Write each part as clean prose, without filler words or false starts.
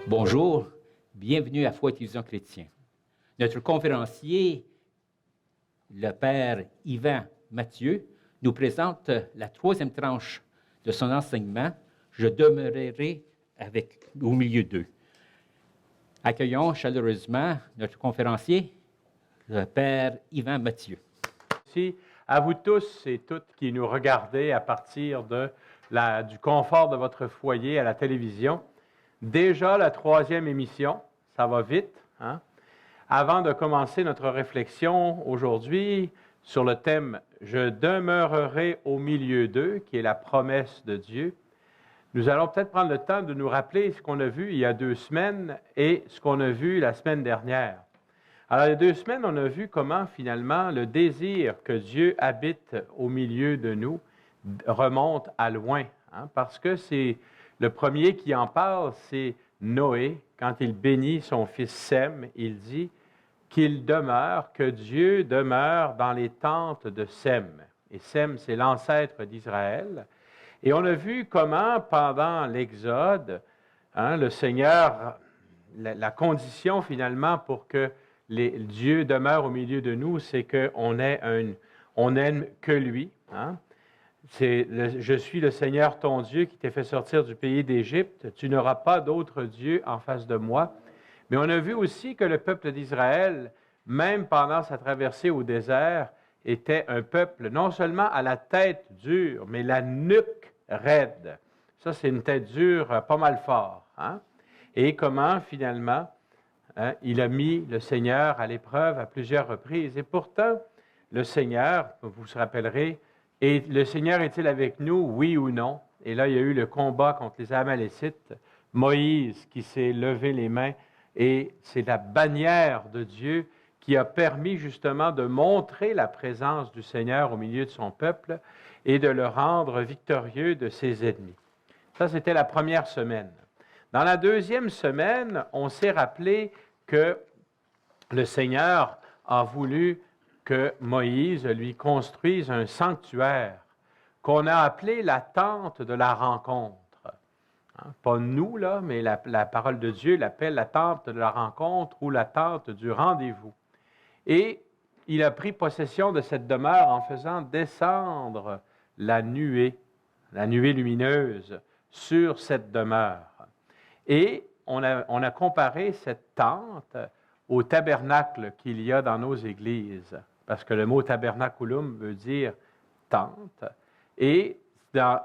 Bonjour, bienvenue à Foi Télévision Chrétien. Notre conférencier, le Père Yvan Mathieu, nous présente la troisième tranche de son enseignement « Je demeurerai au milieu d'eux ». Accueillons chaleureusement notre conférencier, le Père Yvan Mathieu. Merci à vous tous et toutes qui nous regardez à partir du confort de votre foyer à la télévision. Déjà la troisième émission, ça va vite, hein? Avant de commencer notre réflexion aujourd'hui sur le thème « Je demeurerai au milieu d'eux », qui est la promesse de Dieu, nous allons peut-être prendre le temps de nous rappeler ce qu'on a vu il y a 2 semaines et ce qu'on a vu la semaine dernière. Alors, il y a 2 semaines, on a vu comment, finalement, le désir que Dieu habite au milieu de nous remonte à loin, hein, parce que c'est le premier qui en parle, c'est Noé. Quand il bénit son fils Sem, il dit qu'il demeure, que Dieu demeure dans les tentes de Sem. Et Sem, c'est l'ancêtre d'Israël. Et on a vu comment, pendant l'Exode, hein, le Seigneur, la condition, finalement, pour que Dieu demeure au milieu de nous, c'est qu'on n'aime que lui. Hein? Je suis le Seigneur ton Dieu qui t'ai fait sortir du pays d'Égypte. Tu n'auras pas d'autre Dieu en face de moi. Mais on a vu aussi que le peuple d'Israël, même pendant sa traversée au désert, était un peuple non seulement à la tête dure, mais la nuque raide. Ça, c'est une tête dure pas mal fort. Hein? Et comment, finalement, hein, il a mis le Seigneur à l'épreuve à plusieurs reprises. Et pourtant, le Seigneur, vous vous rappellerez, et le Seigneur est-il avec nous, oui ou non? Et là, il y a eu le combat contre les Amalécites. Moïse qui s'est levé les mains, et c'est la bannière de Dieu qui a permis justement de montrer la présence du Seigneur au milieu de son peuple et de le rendre victorieux de ses ennemis. Ça, c'était la première semaine. Dans la deuxième semaine, on s'est rappelé que le Seigneur a voulu que Moïse lui construise un sanctuaire qu'on a appelé la tente de la rencontre. Hein? Pas nous, là, mais la parole de Dieu l'appelle la tente de la rencontre ou la tente du rendez-vous. Et il a pris possession de cette demeure en faisant descendre la nuée lumineuse sur cette demeure. Et on a comparé cette tente au tabernacle qu'il y a dans nos églises, parce que le mot tabernaculum veut dire tente, et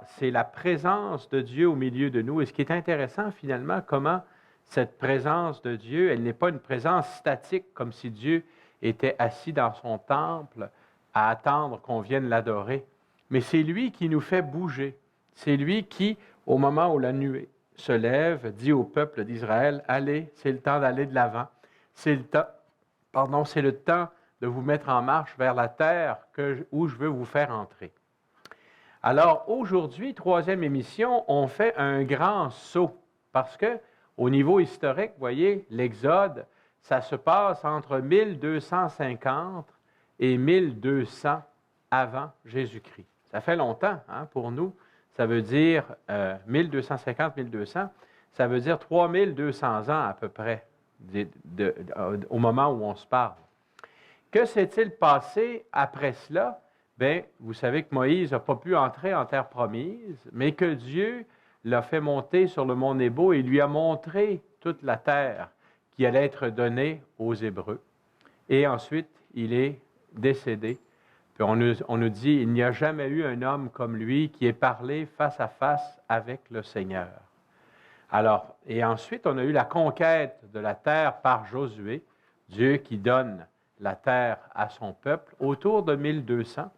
c'est la présence de Dieu au milieu de nous. Et ce qui est intéressant finalement, comment cette présence de Dieu, elle n'est pas une présence statique, comme si Dieu était assis dans son temple à attendre qu'on vienne l'adorer, mais c'est lui qui nous fait bouger. C'est lui qui, au moment où la nuée se lève, dit au peuple d'Israël, « Allez, c'est le temps d'aller de l'avant. C'est le temps de vous mettre en marche vers la terre où je veux vous faire entrer. » Alors, aujourd'hui, troisième émission, on fait un grand saut, parce que au niveau historique, vous voyez, l'Exode, ça se passe entre 1250 et 1200 avant Jésus-Christ. Ça fait longtemps, hein, pour nous. Ça veut dire 1250-1200, ça veut dire 3200 ans à peu près au moment où on se parle. Que s'est-il passé après cela? Bien, vous savez que Moïse n'a pas pu entrer en terre promise, mais que Dieu l'a fait monter sur le mont Nébo et lui a montré toute la terre qui allait être donnée aux Hébreux. Et ensuite, il est décédé. Puis on nous dit, il n'y a jamais eu un homme comme lui qui ait parlé face à face avec le Seigneur. Alors, et ensuite, on a eu la conquête de la terre par Josué, Dieu qui donne la terre à son peuple, autour de 1200.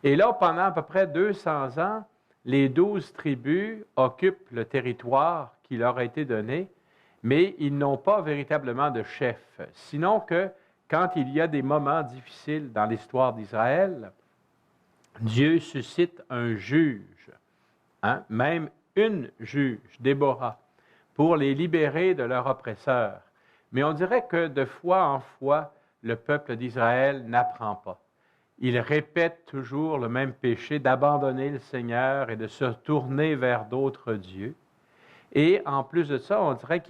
Et là, pendant à peu près 200 ans, les 12 tribus occupent le territoire qui leur a été donné, mais ils n'ont pas véritablement de chef. Sinon que, quand il y a des moments difficiles dans l'histoire d'Israël, Dieu suscite un juge, hein, même une juge, Déborah, pour les libérer de leur oppresseur. Mais on dirait que de fois en fois, le peuple d'Israël n'apprend pas. Il répète toujours le même péché d'abandonner le Seigneur et de se tourner vers d'autres dieux. Et en plus de ça, on dirait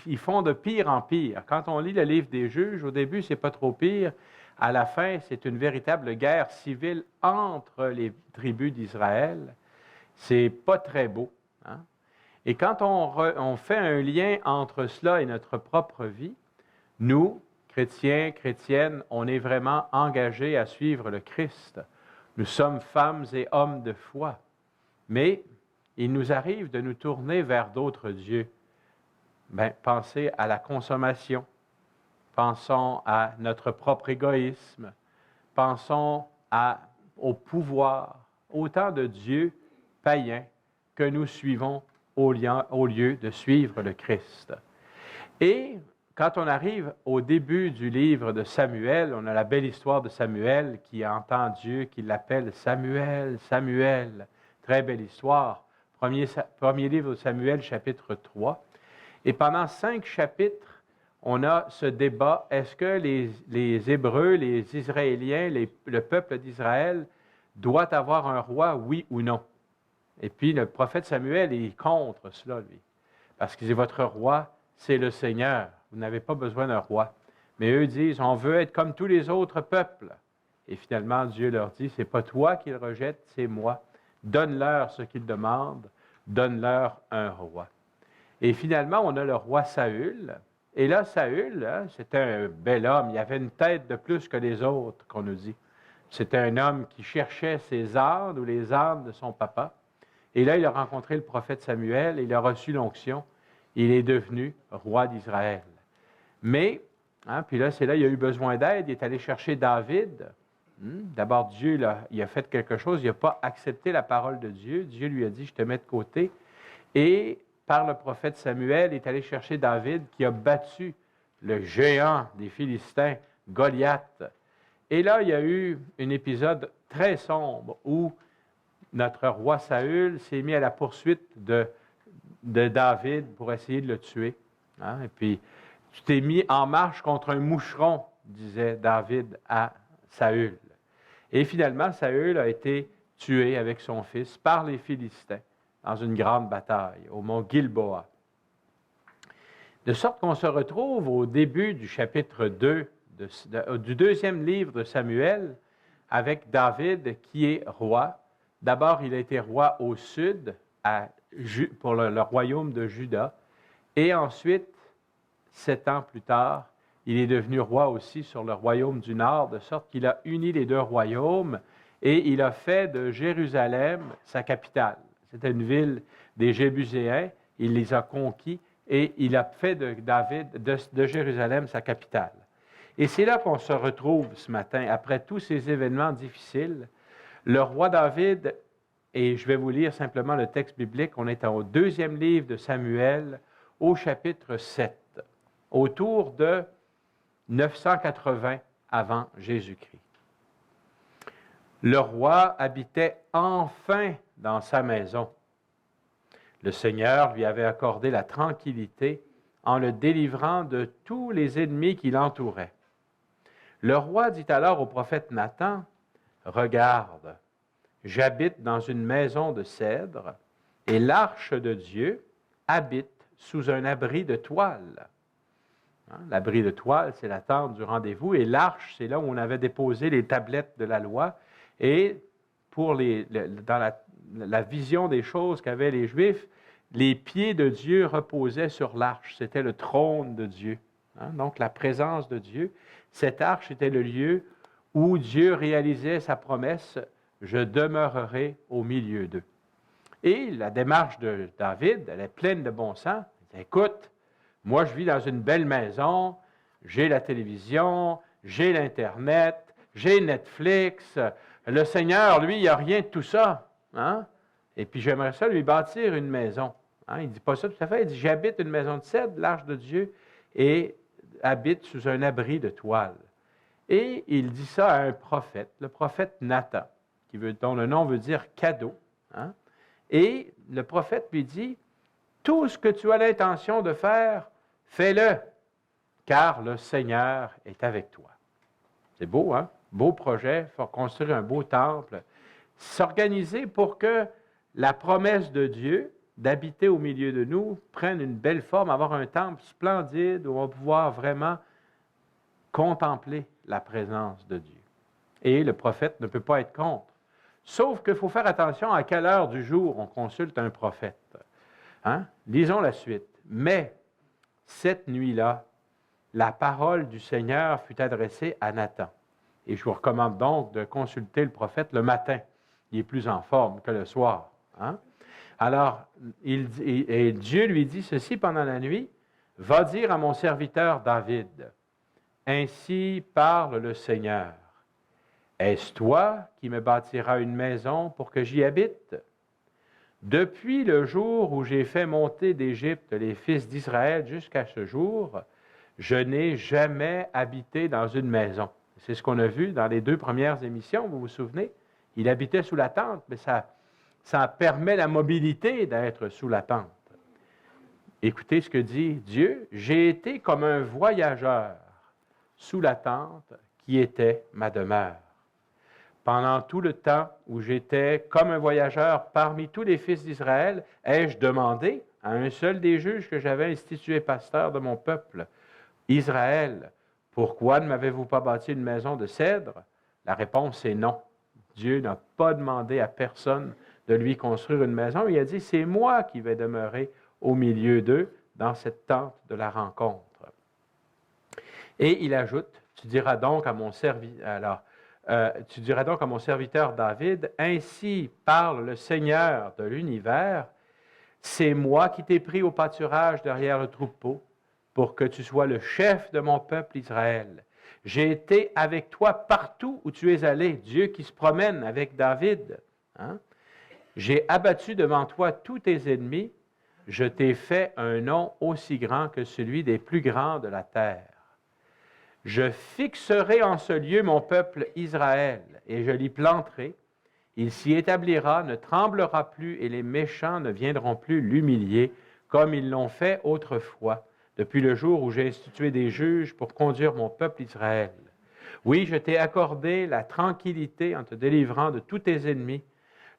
ils font de pire en pire. Quand on lit le livre des Juges, au début, c'est pas trop pire. À la fin, c'est une véritable guerre civile entre les tribus d'Israël. C'est pas très beau. Hein? Et quand on fait un lien entre cela et notre propre vie, nous, chrétiens, chrétiennes, on est vraiment engagés à suivre le Christ. Nous sommes femmes et hommes de foi. Mais il nous arrive de nous tourner vers d'autres dieux. Pensez à la consommation. Pensons à notre propre égoïsme. Pensons au pouvoir. Autant de dieux païens que nous suivons au lieu de suivre le Christ. Et quand on arrive au début du livre de Samuel, on a la belle histoire de Samuel qui entend Dieu, qui l'appelle Samuel, Samuel. Très belle histoire. Premier livre de Samuel, chapitre 3. Et pendant 5 chapitres, on a ce débat, est-ce que les Hébreux, les Israéliens, le peuple d'Israël doit avoir un roi, oui ou non? Et puis le prophète Samuel est contre cela, lui. Parce qu'il dit, votre roi, c'est le Seigneur. Vous n'avez pas besoin d'un roi. Mais eux disent, on veut être comme tous les autres peuples. Et finalement, Dieu leur dit, c'est pas toi qu'ils rejettent, c'est moi. Donne-leur ce qu'ils demandent, donne-leur un roi. Et finalement, on a le roi Saül. Et là, Saül, c'était un bel homme. Il avait une tête de plus que les autres, qu'on nous dit. C'était un homme qui cherchait ses ânes ou les ânes de son papa. Et là, il a rencontré le prophète Samuel, il a reçu l'onction. Il est devenu roi d'Israël. Mais, puis là, c'est là, il a eu besoin d'aide. Il est allé chercher David. D'abord, Dieu, il a fait quelque chose. Il n'a pas accepté la parole de Dieu. Dieu lui a dit, je te mets de côté. Et par le prophète Samuel, il est allé chercher David qui a battu le géant des Philistins, Goliath. Et là, il y a eu un épisode très sombre où notre roi Saül s'est mis à la poursuite de David pour essayer de le tuer. Et puis, tu t'es mis en marche contre un moucheron, disait David à Saül. Et finalement, Saül a été tué avec son fils par les Philistins dans une grande bataille au mont Gilboa. De sorte qu'on se retrouve au début du chapitre 2 du deuxième livre de Samuel avec David qui est roi. D'abord, il a été roi au sud pour le royaume de Juda. Et ensuite, 7 ans plus tard, il est devenu roi aussi sur le royaume du nord, de sorte qu'il a uni les 2 royaumes et il a fait de Jérusalem sa capitale. C'était une ville des Jébuséens, il les a conquis et il a fait de Jérusalem sa capitale. Et c'est là qu'on se retrouve ce matin, après tous ces événements difficiles. Le roi David, et je vais vous lire simplement le texte biblique, on est au 2e livre de Samuel, au chapitre 7, autour de 980 avant Jésus-Christ. Le roi habitait enfin dans sa maison. Le Seigneur lui avait accordé la tranquillité en le délivrant de tous les ennemis qui l'entouraient. Le roi dit alors au prophète Nathan, « Regarde, j'habite dans une maison de cèdre et l'arche de Dieu habite sous un abri de toile. » L'abri de toile, c'est la tente du rendez-vous et l'arche, c'est là où on avait déposé les tablettes de la loi. Et dans la vision des choses qu'avaient les Juifs, les pieds de Dieu reposaient sur l'arche. C'était le trône de Dieu. Donc, la présence de Dieu. Cette arche était le lieu où Dieu réalisait sa promesse, « Je demeurerai au milieu d'eux ». Et la démarche de David, elle est pleine de bon sens. Il dit, « Écoute, moi, je vis dans une belle maison, j'ai la télévision, j'ai l'Internet, j'ai Netflix. Le Seigneur, lui, il n'y a rien de tout ça. Et puis, j'aimerais ça lui bâtir une maison. » Il ne dit pas ça tout à fait. Il dit, « J'habite une maison de cèdre, l'arche de Dieu, et habite sous un abri de toile. » Et il dit ça à un prophète, le prophète Nathan, dont le nom veut dire cadeau. Et le prophète lui dit, « Tout ce que tu as l'intention de faire, fais-le, car le Seigneur est avec toi. » C'est beau, hein? Beau projet, il faut construire un beau temple, s'organiser pour que la promesse de Dieu d'habiter au milieu de nous, prenne une belle forme, avoir un temple splendide où on va pouvoir vraiment contempler la présence de Dieu. Et le prophète ne peut pas être contre. Sauf qu'il faut faire attention à quelle heure du jour on consulte un prophète. Hein? Lisons la suite. Mais cette nuit-là, la parole du Seigneur fut adressée à Nathan. Et je vous recommande donc de consulter le prophète le matin. Il est plus en forme que le soir. Hein? Alors, et Dieu lui dit ceci pendant la nuit, « Va dire à mon serviteur David, ainsi parle le Seigneur. Est-ce toi qui me bâtiras une maison pour que j'y habite? Depuis le jour où j'ai fait monter d'Égypte les fils d'Israël jusqu'à ce jour, je n'ai jamais habité dans une maison. » C'est ce qu'on a vu dans les 2 premières émissions, vous vous souvenez? Il habitait sous la tente, mais ça permet la mobilité d'être sous la tente. Écoutez ce que dit Dieu. « J'ai été comme un voyageur sous la tente qui était ma demeure. Pendant tout le temps où j'étais comme un voyageur parmi tous les fils d'Israël, ai-je demandé à un seul des juges que j'avais institué pasteur de mon peuple, Israël, pourquoi ne m'avez-vous pas bâti une maison de cèdre? La réponse est non. Dieu n'a pas demandé à personne de lui construire une maison. Il a dit, c'est moi qui vais demeurer au milieu d'eux dans cette tente de la rencontre. Et il ajoute, tu diras donc à mon serviteur David, ainsi parle le Seigneur de l'univers, c'est moi qui t'ai pris au pâturage derrière le troupeau pour que tu sois le chef de mon peuple Israël. J'ai été avec toi partout où tu es allé, Dieu qui se promène avec David. Hein? J'ai abattu devant toi tous tes ennemis, je t'ai fait un nom aussi grand que celui des plus grands de la terre. Je fixerai en ce lieu mon peuple Israël, et je l'y planterai. Il s'y établira, ne tremblera plus, et les méchants ne viendront plus l'humilier, comme ils l'ont fait autrefois, depuis le jour où j'ai institué des juges pour conduire mon peuple Israël. Oui, je t'ai accordé la tranquillité en te délivrant de tous tes ennemis.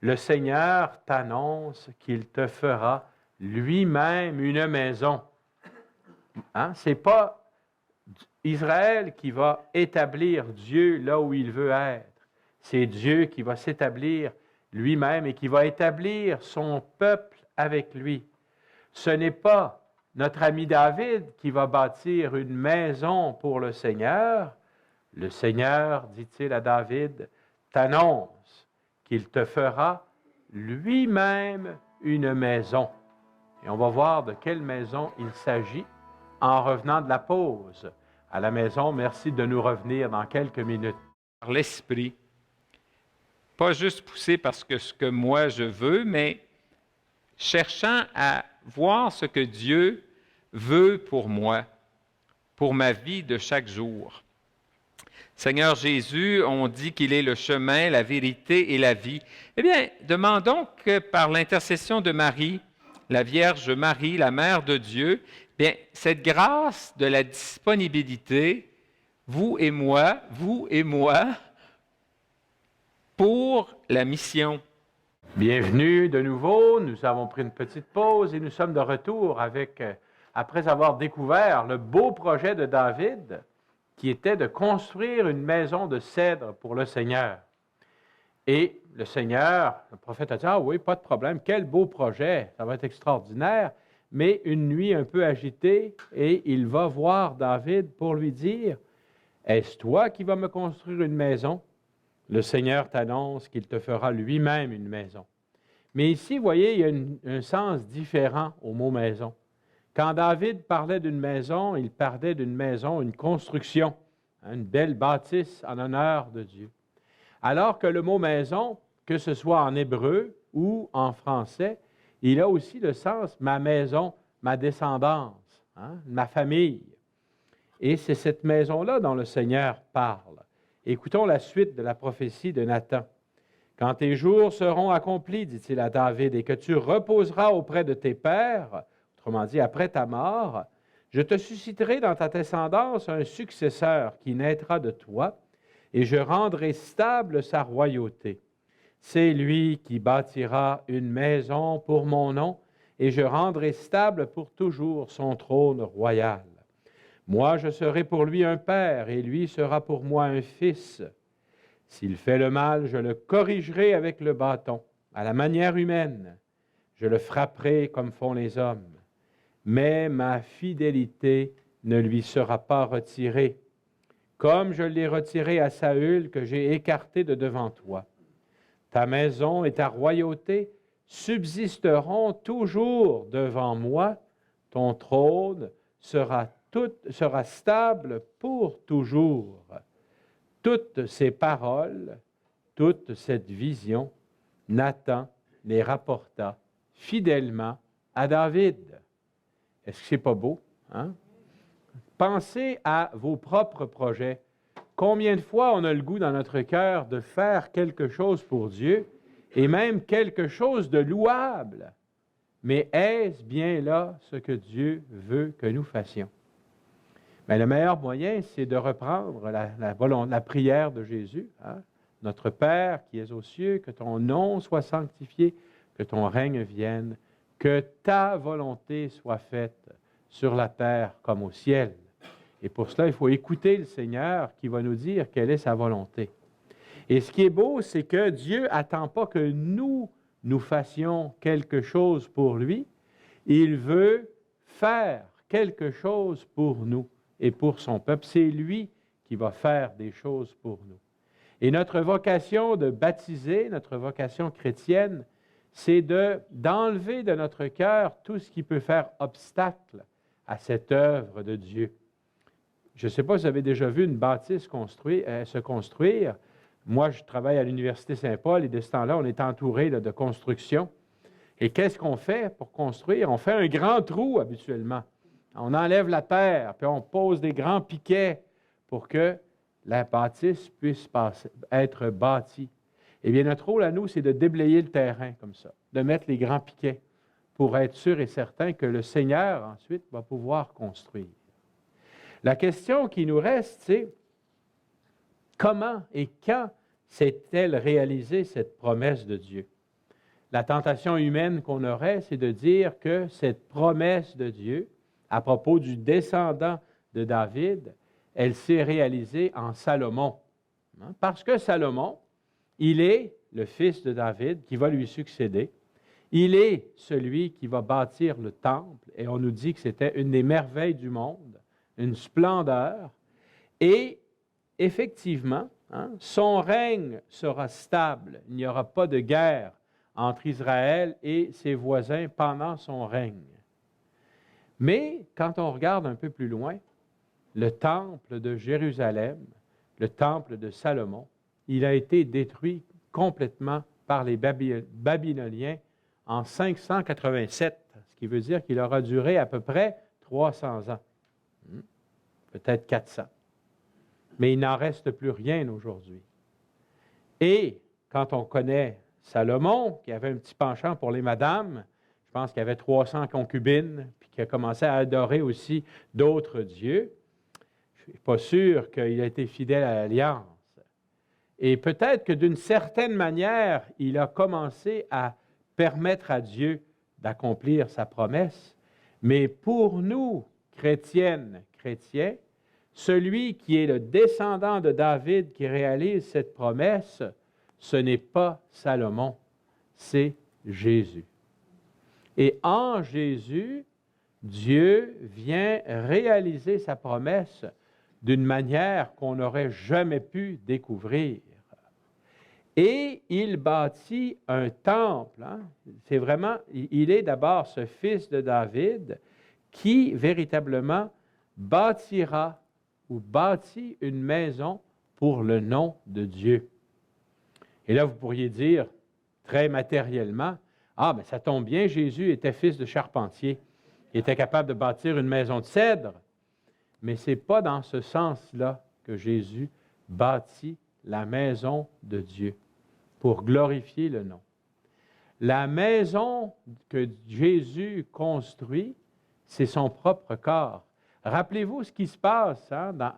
Le Seigneur t'annonce qu'il te fera lui-même une maison. Hein? Ce n'est pas Israël qui va établir Dieu là où il veut être. C'est Dieu qui va s'établir lui-même et qui va établir son peuple avec lui. Ce n'est pas notre ami David qui va bâtir une maison pour le Seigneur. Le Seigneur, dit-il à David, t'annonce qu'il te fera lui-même une maison. Et on va voir de quelle maison il s'agit en revenant de la pause. À la maison, merci de nous revenir dans quelques minutes. Par l'Esprit, pas juste poussé parce que ce que moi je veux, mais cherchant à voir ce que Dieu veut pour moi, pour ma vie de chaque jour. Seigneur Jésus, on dit qu'il est le chemin, la vérité et la vie. Eh bien, demandons que par l'intercession de Marie, la Vierge Marie, la Mère de Dieu, bien, cette grâce de la disponibilité, vous et moi, pour la mission. Bienvenue de nouveau. Nous avons pris une petite pause et nous sommes de retour après avoir découvert le beau projet de David qui était de construire une maison de cèdre pour le Seigneur. Et le Seigneur, le prophète a dit, ah oui, pas de problème, quel beau projet, ça va être extraordinaire. Mais une nuit un peu agitée, et il va voir David pour lui dire, est-ce toi qui vas me construire une maison? Le Seigneur t'annonce qu'il te fera lui-même une maison. Mais ici, vous voyez, il y a un sens différent au mot maison. Quand David parlait d'une maison, il parlait d'une maison, une construction, une belle bâtisse en honneur de Dieu. Alors que le mot maison, que ce soit en hébreu ou en français, il a aussi le sens ma maison, ma descendance, ma famille. Et c'est cette maison-là dont le Seigneur parle. Écoutons la suite de la prophétie de Nathan. « Quand tes jours seront accomplis, dit-il à David, et que tu reposeras auprès de tes pères, autrement dit, après ta mort, je te susciterai dans ta descendance un successeur qui naîtra de toi, et je rendrai stable sa royauté. C'est lui qui bâtira une maison pour mon nom, et je rendrai stable pour toujours son trône royal. Moi, je serai pour lui un père, et lui sera pour moi un fils. S'il fait le mal, je le corrigerai avec le bâton, à la manière humaine. Je le frapperai comme font les hommes. Mais ma fidélité ne lui sera pas retirée, comme je l'ai retirée à Saül, que j'ai écarté de devant toi. Ta maison et ta royauté subsisteront toujours devant moi. Ton trône sera stable pour toujours. Toutes ces paroles, toute cette vision, Nathan les rapporta fidèlement à David. Est-ce que c'est pas beau? Hein? Pensez à vos propres projets. Combien de fois on a le goût dans notre cœur de faire quelque chose pour Dieu et même quelque chose de louable? Mais est-ce bien là ce que Dieu veut que nous fassions? Bien, le meilleur moyen, c'est de reprendre la prière de Jésus. Hein? Notre Père qui es aux cieux, que ton nom soit sanctifié, que ton règne vienne, que ta volonté soit faite sur la terre comme au ciel. Et pour cela, il faut écouter le Seigneur qui va nous dire quelle est sa volonté. Et ce qui est beau, c'est que Dieu n'attend pas que nous fassions quelque chose pour lui. Il veut faire quelque chose pour nous et pour son peuple. C'est lui qui va faire des choses pour nous. Et notre vocation de baptiser, notre vocation chrétienne, c'est d'enlever de notre cœur tout ce qui peut faire obstacle à cette œuvre de Dieu. Je ne sais pas si vous avez déjà vu une bâtisse se construire. Moi, je travaille à l'Université Saint-Paul et de ce temps-là, on est entouré de construction. Et qu'est-ce qu'on fait pour construire? On fait un grand trou habituellement. On enlève la terre, puis on pose des grands piquets pour que la bâtisse puisse être bâtie. Eh bien, notre rôle à nous, c'est de déblayer le terrain comme ça, de mettre les grands piquets pour être sûr et certain que le Seigneur, ensuite, va pouvoir construire. La question qui nous reste, c'est comment et quand s'est-elle réalisée cette promesse de Dieu? La tentation humaine qu'on aurait, c'est de dire que cette promesse de Dieu, à propos du descendant de David, elle s'est réalisée en Salomon. Parce que Salomon, il est le fils de David qui va lui succéder. Il est celui qui va bâtir le temple, et on nous dit que c'était une des merveilles du monde, une splendeur. Et effectivement, son règne sera stable. Il n'y aura pas de guerre entre Israël et ses voisins pendant son règne. Mais quand on regarde un peu plus loin, le temple de Jérusalem, le temple de Salomon, il a été détruit complètement par les Babyloniens en 587, ce qui veut dire qu'il aura duré à peu près 300 ans, peut-être 400. Mais il n'en reste plus rien aujourd'hui. Et quand on connaît Salomon, qui avait un petit penchant pour les madames, je pense qu'il avait 300 concubines, puis qui a commencé à adorer aussi d'autres dieux, je ne suis pas sûr qu'il a été fidèle à l'alliance. Et peut-être que d'une certaine manière, il a commencé à permettre à Dieu d'accomplir sa promesse. Mais pour nous, chrétiennes, chrétiens, celui qui est le descendant de David qui réalise cette promesse, ce n'est pas Salomon, c'est Jésus. Et en Jésus, Dieu vient réaliser sa promesse d'une manière qu'on n'aurait jamais pu découvrir. Et il bâtit un temple. C'est vraiment, il est d'abord ce fils de David qui véritablement bâtira ou bâtit une maison pour le nom de Dieu. Et là, vous pourriez dire, très matériellement, « Ah, mais ça tombe bien, Jésus était fils de charpentier. Il était capable de bâtir une maison de cèdre. » Mais ce n'est pas dans ce sens-là que Jésus bâtit la maison de Dieu pour glorifier le nom. La maison que Jésus construit, c'est son propre corps. Rappelez-vous ce qui se passe dans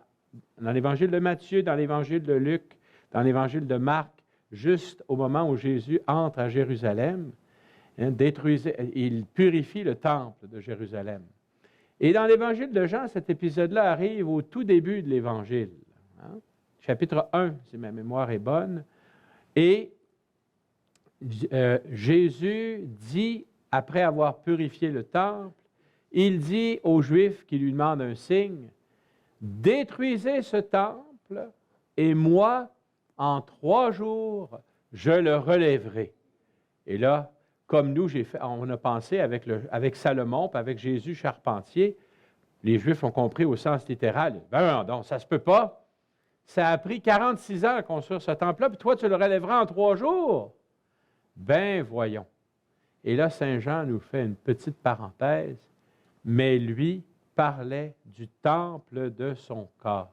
l'Évangile de Matthieu, dans l'Évangile de Luc, dans l'Évangile de Marc, juste au moment où Jésus entre à Jérusalem. Il purifie le temple de Jérusalem. Et dans l'Évangile de Jean, cet épisode-là arrive au tout début de l'Évangile. Chapitre 1, si ma mémoire est bonne. Et Jésus dit, après avoir purifié le temple, il dit aux Juifs qui lui demandent un signe, « Détruisez ce temple, et moi, en 3 jours, je le relèverai. » Et là, comme nous, on a pensé avec Salomon, puis avec Jésus charpentier, les Juifs ont compris au sens littéral. Ben non, ça ne se peut pas. Ça a pris 46 ans à construire ce temple-là, puis toi, tu le relèveras en 3 jours. Ben voyons. Et là, Saint Jean nous fait une petite parenthèse, mais lui parlait du temple de son corps.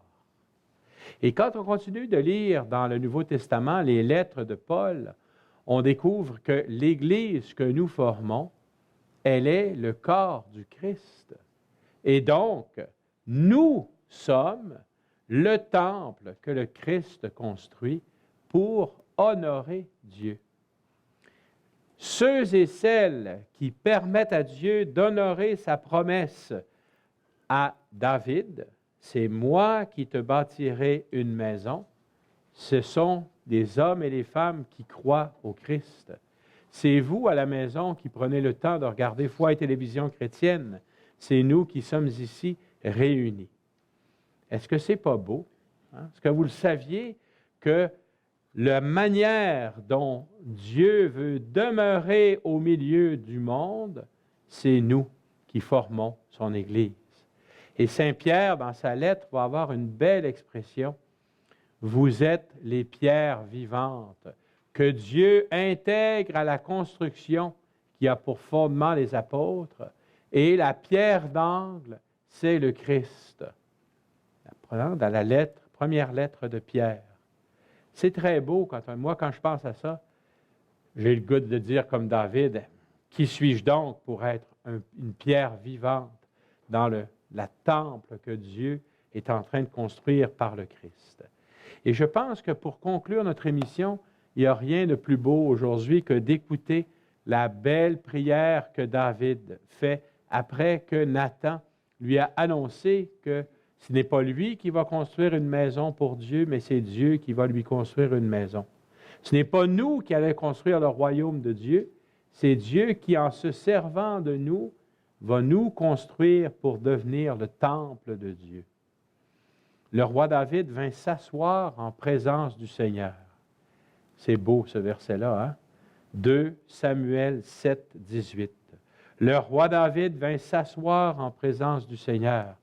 Et quand on continue de lire dans le Nouveau Testament les lettres de Paul, on découvre que l'Église que nous formons, elle est le corps du Christ. Et donc, nous sommes le temple que le Christ construit pour honorer Dieu. Ceux et celles qui permettent à Dieu d'honorer sa promesse à David, c'est moi qui te bâtirai une maison, ce sont des hommes et des femmes qui croient au Christ. C'est vous à la maison qui prenez le temps de regarder Foi et Télévision chrétienne. C'est nous qui sommes ici réunis. Est-ce que ce n'est pas beau? Est-ce que vous le saviez que la manière dont Dieu veut demeurer au milieu du monde, c'est nous qui formons son Église. Et Saint Pierre, dans sa lettre, va avoir une belle expression. Vous êtes les pierres vivantes que Dieu intègre à la construction qui a pour fondement les apôtres. Et la pierre d'angle, c'est le Christ. Dans la première lettre de Pierre. C'est très beau, quand je pense à ça, j'ai le goût de dire comme David, qui suis-je donc pour être une pierre vivante dans la temple que Dieu est en train de construire par le Christ. Et je pense que pour conclure notre émission, il n'y a rien de plus beau aujourd'hui que d'écouter la belle prière que David fait après que Nathan lui a annoncé que ce n'est pas lui qui va construire une maison pour Dieu, mais c'est Dieu qui va lui construire une maison. Ce n'est pas nous qui allons construire le royaume de Dieu, c'est Dieu qui, en se servant de nous, va nous construire pour devenir le temple de Dieu. Le roi David vint s'asseoir en présence du Seigneur. C'est beau ce verset-là, hein? 2 Samuel 7, 18. Le roi David vint s'asseoir en présence du Seigneur.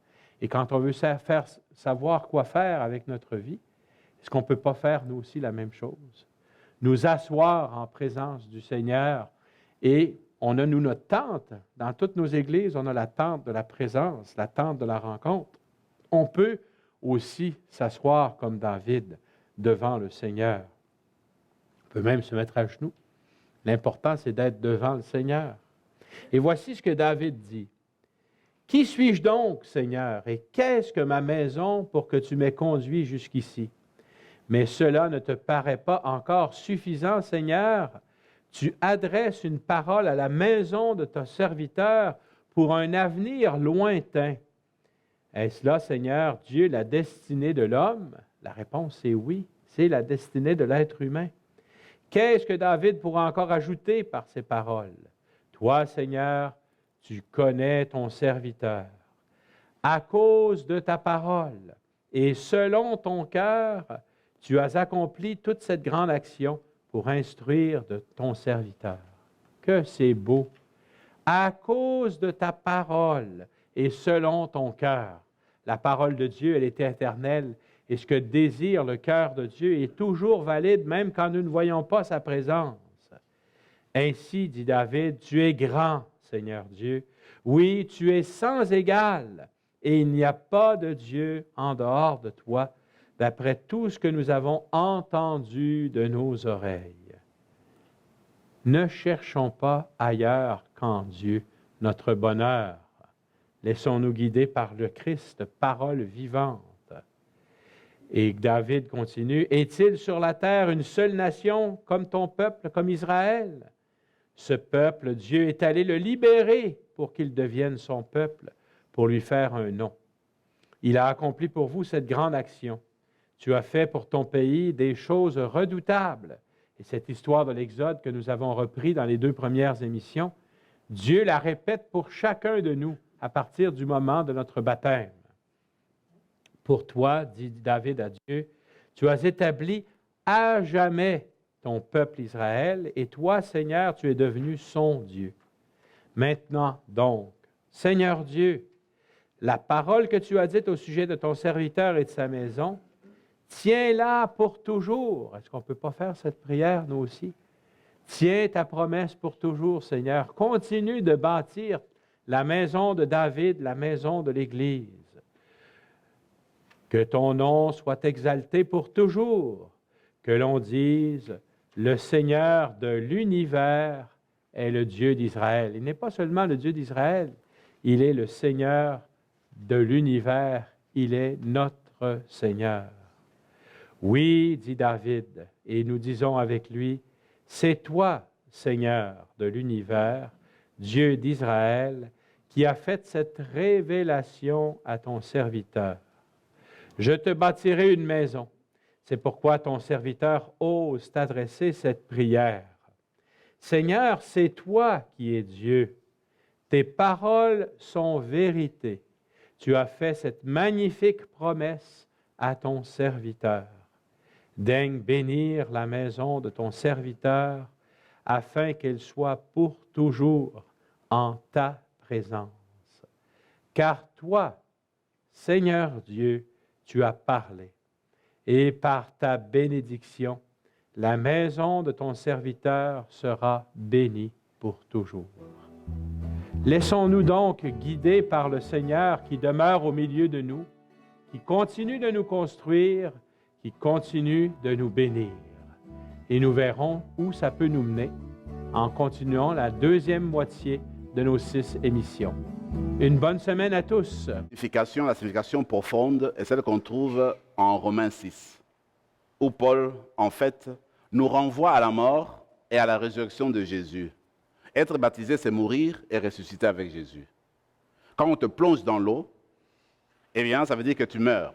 Et quand on veut savoir quoi faire avec notre vie, est-ce qu'on ne peut pas faire nous aussi la même chose? Nous asseoir en présence du Seigneur. Et on a, nous, notre tente. Dans toutes nos églises, on a la tente de la présence, la tente de la rencontre. On peut aussi s'asseoir comme David devant le Seigneur. On peut même se mettre à genoux. L'important, c'est d'être devant le Seigneur. Et voici ce que David dit. « Qui suis-je donc, Seigneur, et qu'est-ce que ma maison pour que tu m'aies conduit jusqu'ici? Mais cela ne te paraît pas encore suffisant, Seigneur. Tu adresses une parole à la maison de ton serviteur pour un avenir lointain. Est-ce là, Seigneur, Dieu, la destinée de l'homme? » La réponse est oui, c'est la destinée de l'être humain. Qu'est-ce que David pourra encore ajouter par ces paroles? Toi, Seigneur, tu connais ton serviteur. À cause de ta parole et selon ton cœur, tu as accompli toute cette grande action pour instruire de ton serviteur. Que c'est beau! À cause de ta parole et selon ton cœur. La parole de Dieu, elle est éternelle. Et ce que désire le cœur de Dieu est toujours valide, même quand nous ne voyons pas sa présence. Ainsi, dit David, tu es grand, Seigneur Dieu. Oui, tu es sans égal, et il n'y a pas de Dieu en dehors de toi, d'après tout ce que nous avons entendu de nos oreilles. Ne cherchons pas ailleurs qu'en Dieu notre bonheur. Laissons-nous guider par le Christ, parole vivante. Et David continue, « Est-il sur la terre une seule nation comme ton peuple, comme Israël? Ce peuple, Dieu est allé le libérer pour qu'il devienne son peuple, pour lui faire un nom. Il a accompli pour vous cette grande action. Tu as fait pour ton pays des choses redoutables. Et cette histoire de l'Exode que nous avons repris dans les 2 premières émissions, Dieu la répète pour chacun de nous à partir du moment de notre baptême. Pour toi, dit David à Dieu, tu as établi à jamais ton peuple Israël, et toi, Seigneur, tu es devenu son Dieu. Maintenant donc, Seigneur Dieu, la parole que tu as dite au sujet de ton serviteur et de sa maison, tiens-la pour toujours. Est-ce qu'on ne peut pas faire cette prière, nous aussi? Tiens ta promesse pour toujours, Seigneur. Continue de bâtir la maison de David, la maison de l'Église. Que ton nom soit exalté pour toujours. Que l'on dise, le Seigneur de l'univers est le Dieu d'Israël. Il n'est pas seulement le Dieu d'Israël, il est le Seigneur de l'univers. Il est notre Seigneur. Oui, dit David, et nous disons avec lui, c'est toi, Seigneur de l'univers, Dieu d'Israël, qui a fait cette révélation à ton serviteur. Je te bâtirai une maison. C'est pourquoi ton serviteur ose t'adresser cette prière. Seigneur, c'est toi qui es Dieu. Tes paroles sont vérité. Tu as fait cette magnifique promesse à ton serviteur. Daigne bénir la maison de ton serviteur, afin qu'elle soit pour toujours en ta présence. Car toi, Seigneur Dieu, tu as parlé, et par ta bénédiction, la maison de ton serviteur sera bénie pour toujours. Laissons-nous donc guider par le Seigneur qui demeure au milieu de nous, qui continue de nous construire, qui continue de nous bénir. Et nous verrons où ça peut nous mener en continuant la 2e moitié de nos 6 émissions. Une bonne semaine à tous. La signification profonde est celle qu'on trouve en Romains 6, où Paul, en fait, nous renvoie à la mort et à la résurrection de Jésus. Être baptisé, c'est mourir et ressusciter avec Jésus. Quand on te plonge dans l'eau, eh bien, ça veut dire que tu meurs.